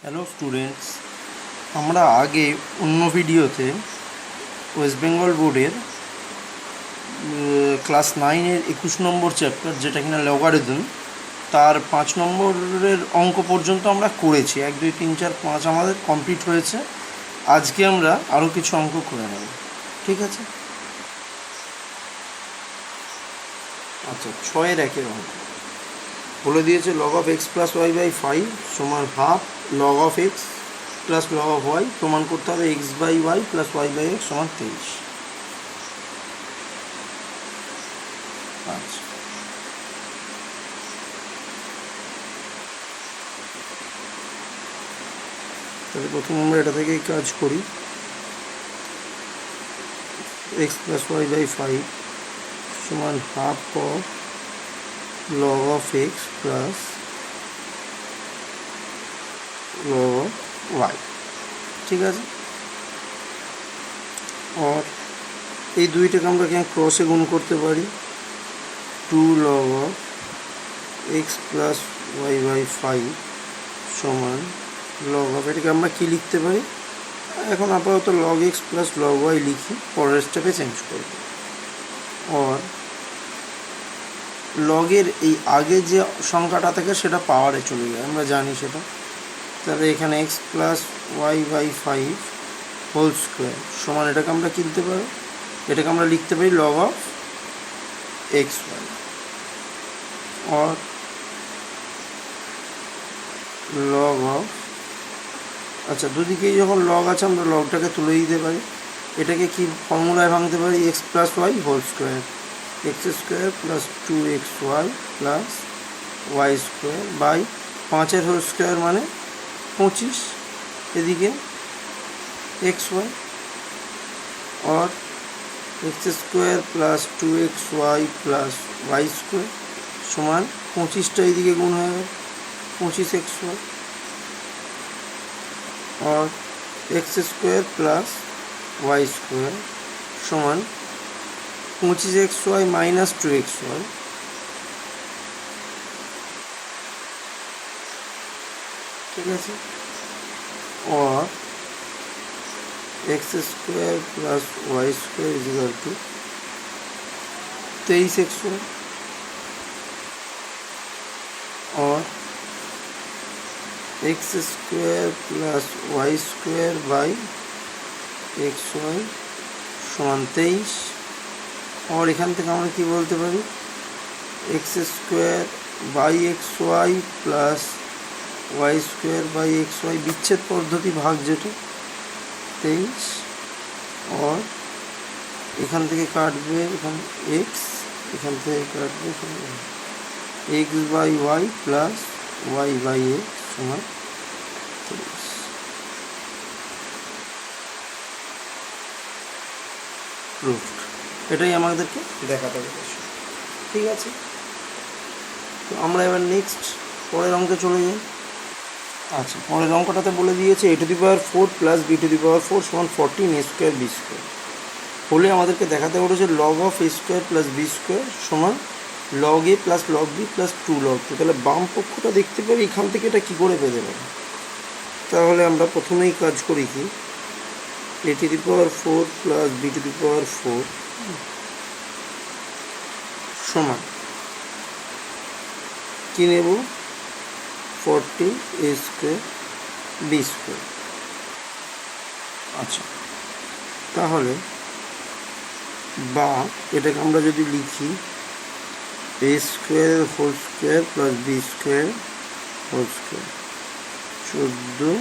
Hello students, আমরা আগে অন্য ভিডিওতে ওয়েস্ট বেঙ্গল বোর্ডের ক্লাস 9-এর 21 নম্বর চ্যাপ্টার, যেটা কিনা লগারিদম, তার 5 নম্বরের অঙ্ক পর্যন্ত আমরা করেছি। 1 2 3 4 5 আমাদের কমপ্লিট হয়েছে। আজকে আমরা আরও কিছু অঙ্ক করে নেব, ঠিক আছে? আচ্ছা, 6-এর 1-এর অঙ্ক বলে দিয়েছে log of x plus y by 5 সমান half log of x plus log of y. প্রমাণ করতে হবে x by y plus y by x সমান 23। আচ্ছা, তাহলে প্রথম আমরা এটা থেকেই কাজ করি। এক্স প্লাস ওয়াই বাই 5 সমান half of log of x plus log of y, ঠিক আছে? আর এই দুইটাকে আমরা ক্রসে গুণ করতে পারি। 2 log of x plus y by 5 সমান লগ অফ, এটাকে আমরা কী লিখতে পারি? এখন আপাতত log x plus log y লিখি, পরের স্টেপে চেঞ্জ করব। আর লগের এই আগে যে সংখ্যাটা থাকে সেটা পাওয়ারে চলে যায়, আমরা জানি সেটা। তাহলে এখানে x plus y by 5 whole square সমান, এটাকে আমরা কী লিখতে পারি? এটাকে আমরা লিখতে পারি লগ অফ এক্স ওয়াই। আর লগ অফ, আচ্ছা, দুদিকেই যখন লগ আছে আমরা লগটাকে তুলে দিতে পারি। এটাকে কি ফর্মুলায় ভাঙতে পারি? X plus y whole square, x square plus 2xy plus y square by 5-এর হোল স্কোয়ার মানে 25, এদিকে এক্স ওয়াই। আর x square plus 2xy plus y square সমান 25টা এদিকে গুণ হয়ে গেল 25xy। और x square plus y square समान 25xy माइनस 2xy, ठीक है? और x square plus y square is equal to 23xy। और x square plus y square by x Y समान 23। और এখান থেকে আমরা কি বলতে পারি? X square by x y plus y square by x y, বিচ্ছেদ পদ্ধতি ভাগ যেটা, 23। और এখান থেকে কাটবে এখানে এক্স, এখান থেকে কাটবে x by y plus y by x সমান 23। প্রুফড, এটাই আমাদেরকে দেখাতে বলেছে, ঠিক আছে? তো আমরা এবার নেক্সট পরের অঙ্কে চলে যাই। আচ্ছা, পরের অঙ্কটাতে বলে দিয়েছে a to the power 4 plus b to the power 4 সমান 14 a স্কোয়ার বি স্কোয়ার হলে আমাদেরকে দেখাতে বলেছে log of a square plus B square সমান log a plus log b plus 2 log 2। তাহলে বাম পক্ষটা দেখতে পারি, এখান থেকে এটা কী করে পেতে পারি? তাহলে আমরা প্রথমেই কাজ করি কি, a to the power 4 plus b to the power 4 সমান কী নেব? 14 a স্কোয়ার বি স্কোয়ার। আচ্ছা, তাহলে বা এটাকে আমরা যদি লিখি a square whole square plus B square whole square 14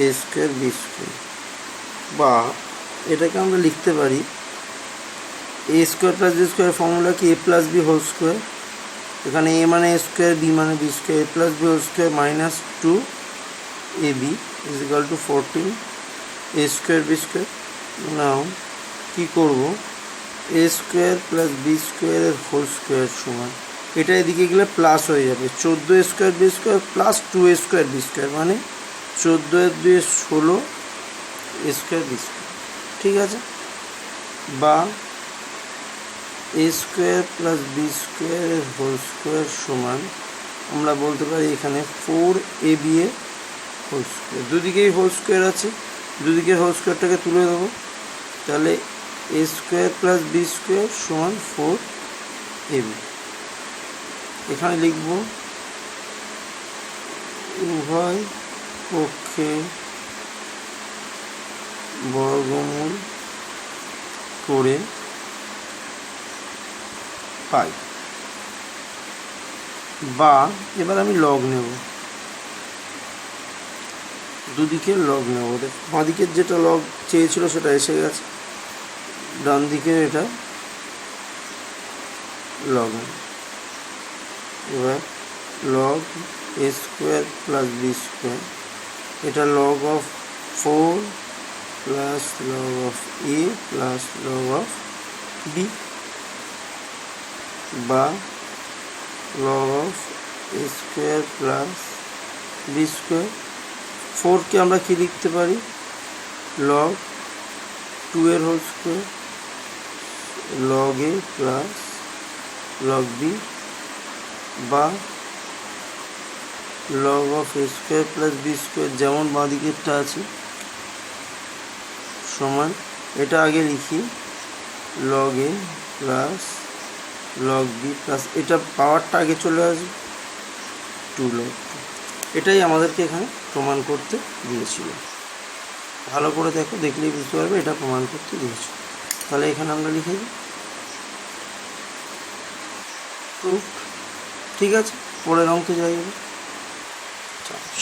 a square b square, বা এটাকে আমরা লিখতে পারি a square plus B square formula কি a plus b whole square. এখানে এ মানে এ স্কোয়ার, বি মানে b square, a plus b whole square minus 2 a b is equal to 14 a square b square. Now কী করবো? A square plus b স্কোয়ারের whole square সমান, এটা এদিকে গেলে প্লাস হয়ে যাবে 14 a square b square plus 2 A square b square মানে 14 এর 2 16 এ স্কোয়ার বি স্কোয়ার, ঠিক আছে? বা এ স্কোয়ার প্লাস বি স্কোয়ারের হোল স্কোয়ার সমান আমরা বলতে পারি এখানে 4ab এর হোল স্কোয়ার, দুদিকেই হোল স্কোয়ার আছে, দুদিকের হোল স্কোয়ারটাকে তুলে দেবো, তাহলে এ স্কোয়ার প্লাস বি স্কোয়ার সমান 4ab। এখানে লিখব উভয় পক্ষে বর্গমূল করে পাই, বা এবার আমি লগ নেব, দুদিকের লগ নেব। বাঁ দিকের যেটা লগ চেয়েছিল সেটা এসে গেছে, ডান দিকের এটা লগ নেব। এবার log a square plus B square, এটা log of 4 plus log of a plus log of b, বা log of a square plus B square. 4কে আমরা কি লিখতে পারি, লগ 2 এর whole square log a plus log b, বা log of a square plus B square যেমন বাঁ দিকেরটা আছে সমান, এটা আগে লিখি log a plus log b plus, এটা পাওয়ারটা আগে চলে আসবে 2 log 2। এটাই আমাদেরকে এখানে প্রমাণ করতে দিয়েছিল। ভালো করে দেখো, দেখলেই বুঝতে পারবে এটা প্রমাণ করতে দিয়েছিল। তাহলে এখানে আমরা লিখে দিই প্রুফ। ঠিক আছে, পরের অঙ্কে যাই।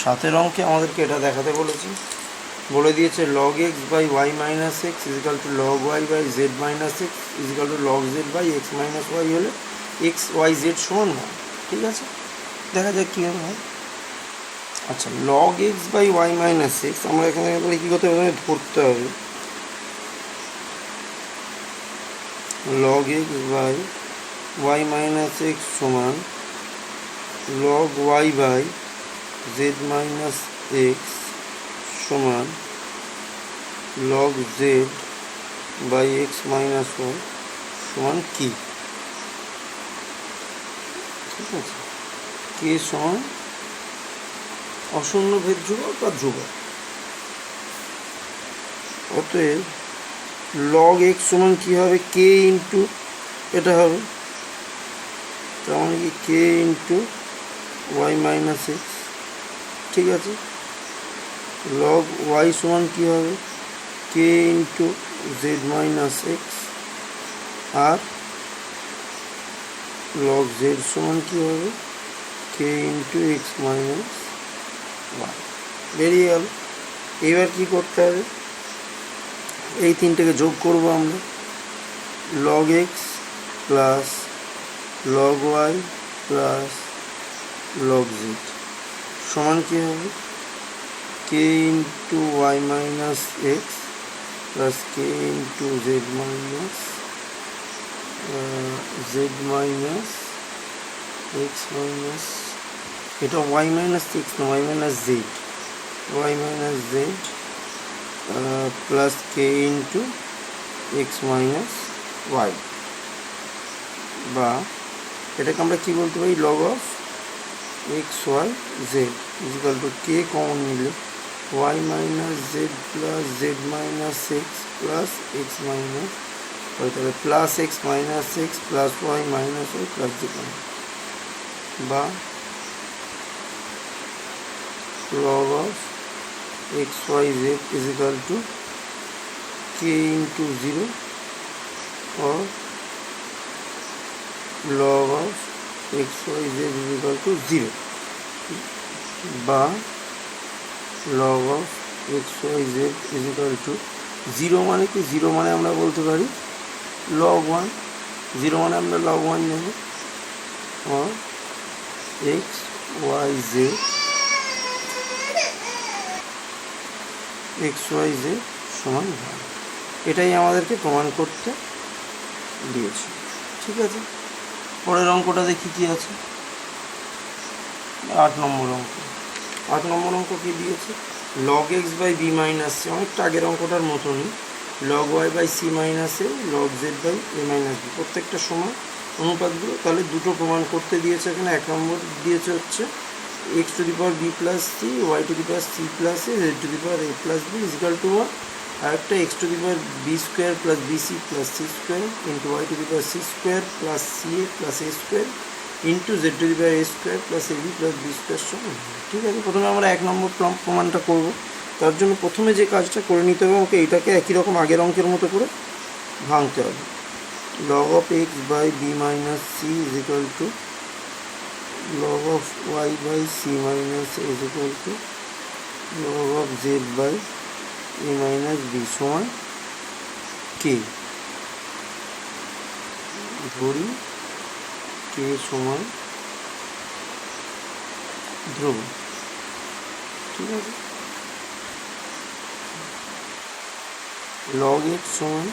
7 অঙ্কে আমাদেরকে এটা দেখাতে বলেছি, বলে দিয়েছে log x by Y minus X is equal to log Y by Z minus X is equal to log Z by X minus Y হলে এক্স ওয়াই জেড সমান হয়। ঠিক আছে, দেখা যাক কীভাবে হয়। আচ্ছা, log x by Y minus X আমরা এখানে কী করতে হবে, ধরতে হবে log x by Y minus X সমান log Y by Z minus X সমান log Z by X minus Y সমান কি। ঠিক আছে, কে সমান অশূন্য ভেদ ধ্রুবক বা ধ্রুবক। অতএব লগ এক্স সমান কী হবে, কে ইন্টু এটা হবে, তার মানে কি k into Y minus x. ঠিক আছে, লগ ওয়াই সমান কী হবে, K into Z minus x, আর লগ জেড সমান কী হবে, K into X minus Y. বেরিয়ে গেল। এবার কী করতে হবে, এই তিনটেকে যোগ করব আমরা, log x plus log Y plus log Z সমান কী হবে, K into Y minus x plus K into Z minus x minus, এটা ওয়াই মাইনাস এক্স না, Y minus Z, Y minus Z plus K into X minus Y, বা এটাকে আমরা কী বলতে পারি, log of x Y Z is equal to K common নিলে Y minus Z plus Z minus x plus x minus Y, তাহলে plus x minus x plus y minus y plus Z minus, বা log of xyz is equal to k into 0 or log of xyz is equal to 0, বা log of xyz is equal to 0 মানে কি, 0 মানে আমরা বলতে পারি log 1, 0 মানে আমরা log 1 নেব, or xyz xyz সমান 1। এটাই আমাদেরকে প্রমাণ করতে দিয়েছে। ঠিক আছে, পরের অঙ্কটা দেখি কি আছে। 8 নম্বর অঙ্ক। 8 নম্বর অঙ্ক কি দিয়েছে, log x by b minus c, অনেকটা আগের অঙ্কটার মতনই, log Y by c minus a, log Z by a minus b, প্রত্যেকটা সময় অনুপাতগুলো। তাহলে দুটো প্রমাণ করতে দিয়েছে এখানে। 1 নম্বর দিয়েছে হচ্ছে x to the power B plus C, Y to the power C plus A, Z to the power A plus B is equal to one. আর একটা X to the power B square plus BC plus C square into Y to the power C square plus C A plus A square into Z to the power A square plus A B plus B square সমান। ঠিক আছে, প্রথমে আমরা 1 নম্বর প্রমাণটা করব। তার জন্য প্রথমে যে কাজটা করে নিতে হবে, আমাকে এইটাকে একই রকম আগের অঙ্কের মতো করে ভাঙতে হবে। log of x by b minus c is equal to log of y by c minus a is equal to log of z by a minus b সমান k। ধরি k সমান ধ্রুব। ঠিক আছে, log x সমান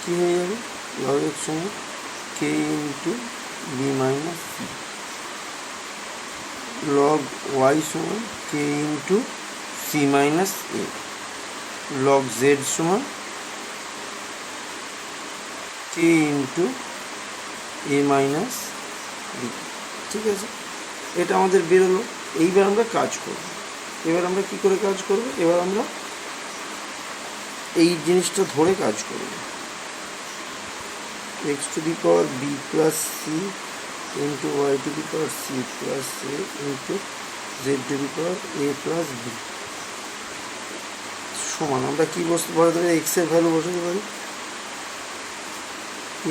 কি হয়ে যাবে, log x সমান k into b minus c, log y সমান k into c minus a, log z সমান k into a minus b। ঠিক আছে, এটা আমাদের বেরোলো। এইবার আমরা কাজ করব। এবার আমরা কি করে কাজ করব, এবার আমরা এই জিনিসটা ধরে কাজ করব। x to the power B plus c into Y to the power C plus a into Z to the power A plus b সমান, আমরা কী বসাতে পারি, এক্সের ভ্যালু বসাতে পারি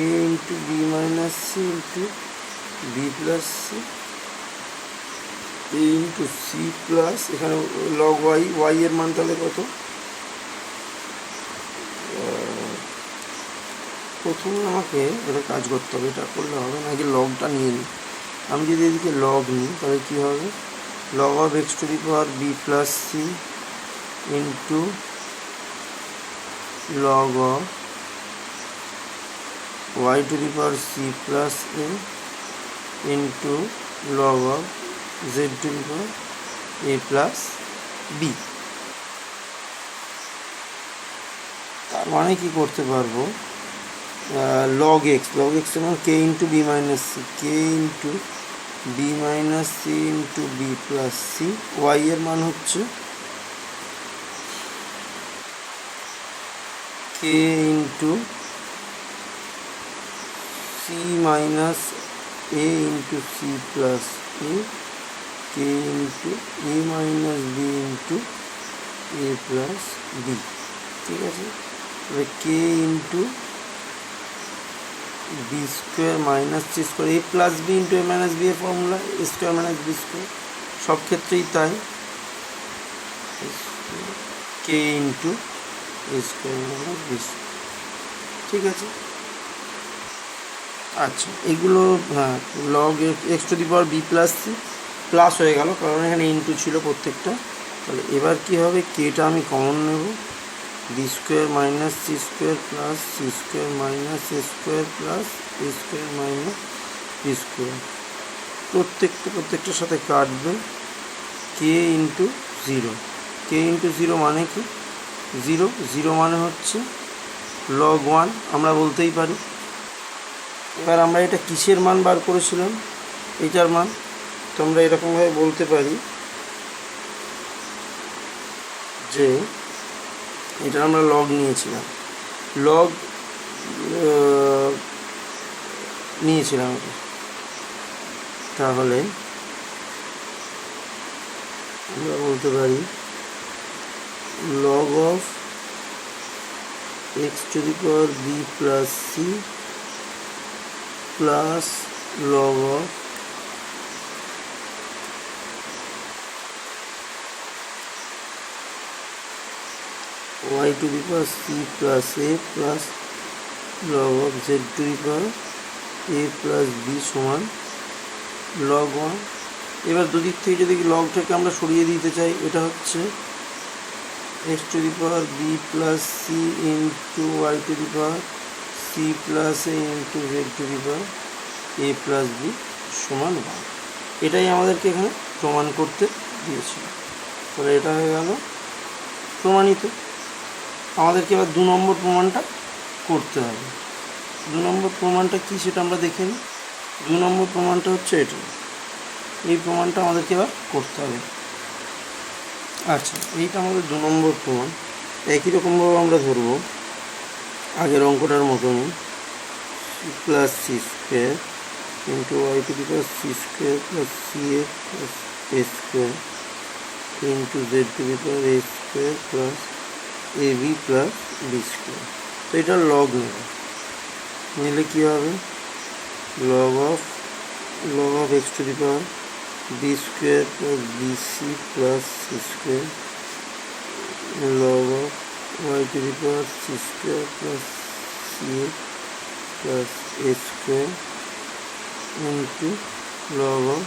a into b minus c into b plus C a into c plus, এখানে log y, y এর মান তাহলে কত, প্রথমে আমাকে এটা কাজ করতে হবে, এটা করলে হবে না, আগে লগটা নিয়ে নিই। আমি যদি এদিকে লগ নিই তাহলে কী হবে, log of x to the power B plus c into log of y to the power C plus a into log of z to the power A plus b. তার মানে কি করতে পারবো, log x সমান k into b minus c, k into b minus c into b plus C, y এর মান হচ্ছে k into c minus a into c plus a, k into a minus b into a plus b. ঠিক আছে, তবে k into b square minus c square, a plus b into a minus b এর formula a square minus b square, সব ক্ষেত্রেই তাই, k into a square minus b square. ঠিক আছে, আচ্ছা এগুলো, হ্যাঁ, log x to the power B plus c plus হয়ে গেল, কারণ এখানে ইন্টু ছিল প্রত্যেকটা। তাহলে এবার কী হবে, কেটা আমি কমন নেব, b square minus c square plus C square minus a square plus A square minus b square, প্রত্যেকটার সাথে কাটবে, k into zero, k into zero মানে কি, জিরো, জিরো মানে হচ্ছে লগ ওয়ান, আমরা বলতেই পারি। এবার আমরা এটা কিসের মান বার করেছিলাম, এইটার মান, তো আমরা এরকমভাবে বলতে পারি যে এটা আমরা লগ নিয়েছিলাম, লগ নিয়েছিলাম এটা, তাহলে আমরা বলতে পারি log of x to the power B plus c plus log of y to the power c plus a plus log of z to the power a plus b সমান log 1। এবার দুদিক থেকে যদি লগটাকে আমরা সরিয়ে দিতে চাই, এটা হচ্ছে x to the power b plus c into y to the power c plus a into z to the power a plus b সমান 1। এটাই আমাদেরকে এখানে প্রমাণ করতে দিয়েছিল। তাহলে এটা হয়ে গেল প্রমাণিত। আমাদেরকে এবার 2 নম্বর প্রমাণটা করতে হবে। 2 নম্বর প্রমাণটা কি সেটা আমরা দেখে নিই। 2 নম্বর প্রমাণটা হচ্ছে এটা। এই প্রমাণটা আমাদেরকে এবার করতে হবে। আচ্ছা, এইটা আমাদের 2 নম্বর প্রমাণ। একই রকমভাবে আমরা ধরবো আগের অঙ্কটার মতনই, plus C square into Y to the power C square plus C A plus A square into Z to the power A square plus A B plus B square. তো এটা লগ নেবে, নিলে কী হবে, log of x to the power B square plus b c plus C square log of y to the power c square plus cx plus a square into log of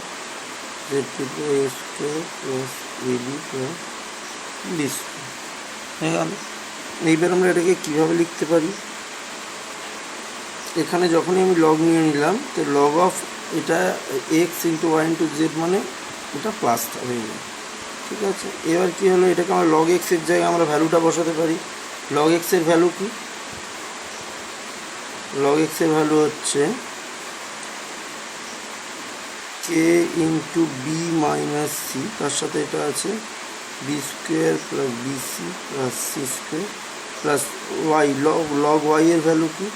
z to the power a square plus ab plus b square হয়ে গেল। এইবার আমরা এটাকে কীভাবে লিখতে পারি, এখানে যখনই আমি লগ নিয়ে নিলাম তো লগ অফ এটা x into y into z মানে এটা প্লাসটা হয়ে যায়। ঠিক আছে, এবার কী হলো, এটাকে আমরা লগ এক্সের জায়গায় আমরা ভ্যালুটা বসাতে পারি। লগ এক্সের ভ্যালু কি, লগ এক্সের ভ্যালু হচ্ছে k into b minus c, তার সাথে এটা আছে b square plus b c plus C square plus y, log y এর ভ্যালু কি,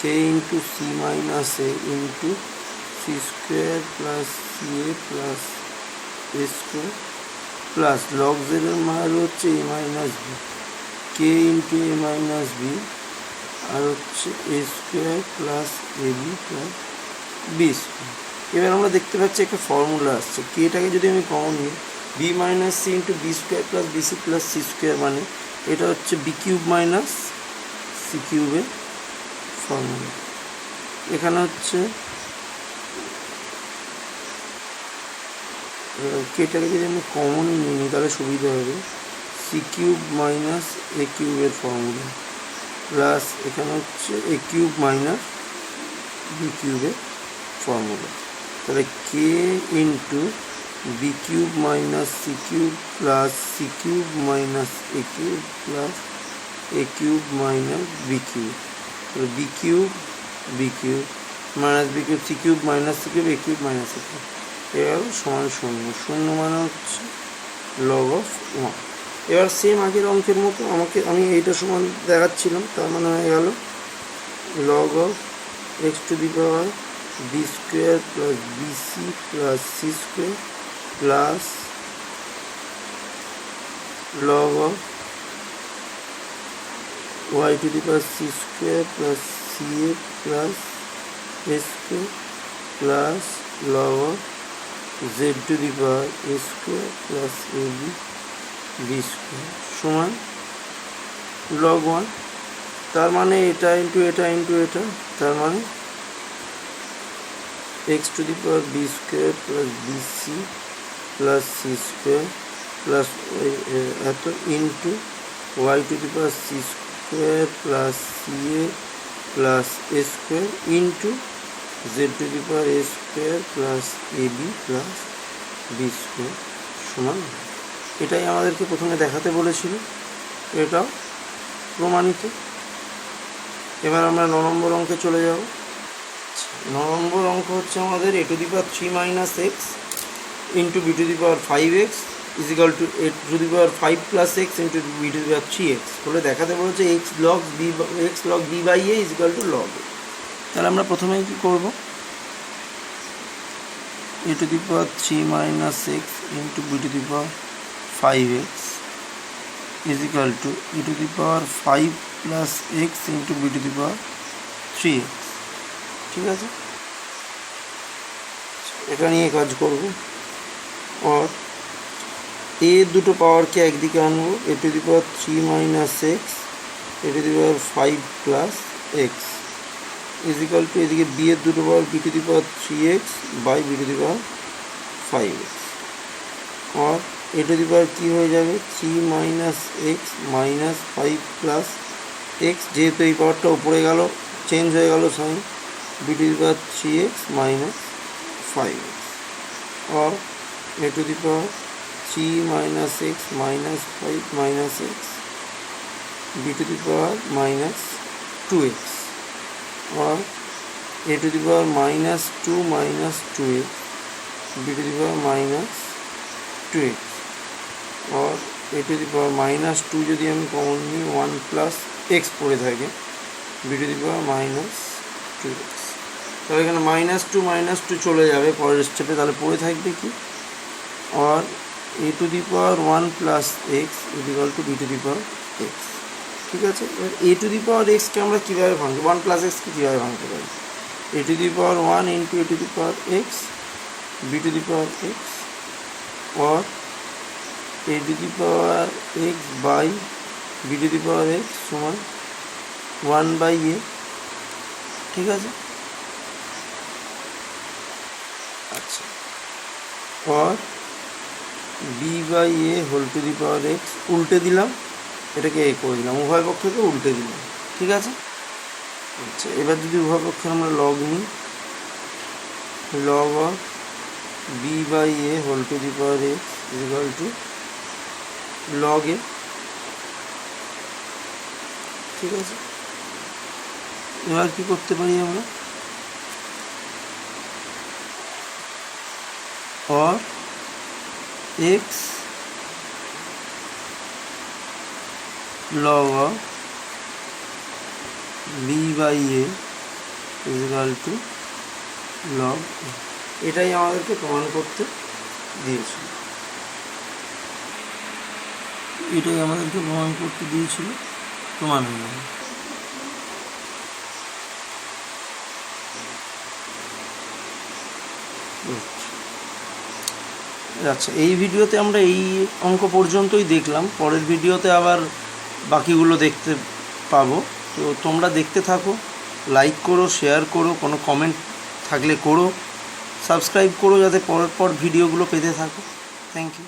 k into c minus a into c square plus C A plus A square plus log z এর value হচ্ছে a minus b, k into a minus b আর হচ্ছে a square plus A B plus B square. এবার আমরা দেখতে পাচ্ছি একটা formula আসছে, কেটাকে যদি আমি কমন নিই b minus c into b square plus b c plus C square, মানে এটা হচ্ছে বি কিউব মাইনাস সি কিউবের ফর্মুলা। এখানে হচ্ছে কেটাকে যদি আমি কমন নিয়ে নিই তাহলে সুবিধা হবে, সি কিউব মাইনাস এ কিউবের ফর্মুলা প্লাস এখানে হচ্ছে এ কিউব মাইনাস বি কিউবের ফর্মুলা। তাহলে k into b cube minus c cube plus c cube minus a cube plus a cube minus b cube, তাহলে b cube minus b cube, c cube minus c cube, a cube minus a cube, এবার সমান শূন্য, শূন্য মানে হচ্ছে log of one. এবার same আগের অঙ্কের মতো আমি এইটা সমান দেখাচ্ছিলাম, তার মানে হয়ে গেল log of x to the power B square plus b c plus C square plus log of y to the power C square plus C A plus A square plus log of z to the power A square plus A b b square সমান log one. তার মানে এটা into এটা into এটা, তার মানে x to the power B square plus b c plus C square plus এত into Y to the power C square plus C A plus A square into Z to the power A square plus A B plus B square সমান। এটাই আমাদেরকে প্রথমে দেখাতে বলেছিল, এটাও প্রমাণিত। এবার আমরা 9 নম্বর অঙ্কে চলে যাব। 9 নম্বর অঙ্ক হচ্ছে আমাদের a to the power 3 minus x into b to the power 5x equal to a to the power 5 plus x into b to the power 3x বলে দেখাতে বলেছে x log b by a equal to log a. তাহলে আমরা প্রথমে কী করবো, a to the power 3 minus x into b to the power 5x equal to e to the power 5 plus x into b to the power 3x। ঠিক আছে, এটা নিয়ে কাজ করব। আর এ দুটো পাওয়ারকে একদিকে আনবো, a to the power 3 minus x a to the power 5 plus x is equal to এদিকে বি এর দুটো power b to the power 3x by b to the power 5x। আর এ টু দি পাওয়ার কী হয়ে যাবে, 3 minus x minus 5 plus x, যেহেতু এই পাওয়ারটা উপরে গেল চেঞ্জ হয়ে গেল sign, b to the power 3x minus 5x। আর a to the power 3 minus x minus 5 minus x b to the power minus 2x। আর a to the power minus 2 minus 2x b to the power minus 2x और a to the power minus 2 যদি আমি common নিই 1 plus x পড়ে থাকে b to the power minus 2x। তাহলে এখানে -2 চলে যাবে পরের স্টেপে, তাহলে পড়ে থাকবে কি और a to the power 1 plus x is equal to b to the power x। ঠিক আছে, এবার a to the power x কে আমরা কীভাবে ভাঙবো, 1 plus x কে কীভাবে ভাঙতে পারি, a to the power 1 into a to the power x b to the power x और a to the power x by b to the power x সমান 1 by a। ঠিক আছে, আচ্ছা, और b by a whole to the power x উল্টে দিলাম, এটাকে a করে দিলাম, উভয় পক্ষকে উল্টে দিলাম। ঠিক আছে, আচ্ছা, এবার যদি উভয় পক্ষে আমরা লগ নিই, log of b by a whole to the power x is equal to log a। ঠিক আছে, এবার কি করতে পারি আমরা, और x log of b by a is equal to log a। এটাই আমাদেরকে প্রমাণ করতে দিয়েছিল, প্রমাণ হয়ে গেল। আচ্ছা, এই ভিডিওতে আমরা এই অঙ্ক পর্যন্তই দেখলাম, পরের ভিডিওতে আবার বাকিগুলো দেখতে পাবো। তো তোমরা দেখতে থাকো, লাইক করো, শেয়ার করো, কোনো কমেন্ট থাকলে করো, সাবস্ক্রাইব করো যাতে পর ভিডিওগুলো পেতে থাকো। Thank you.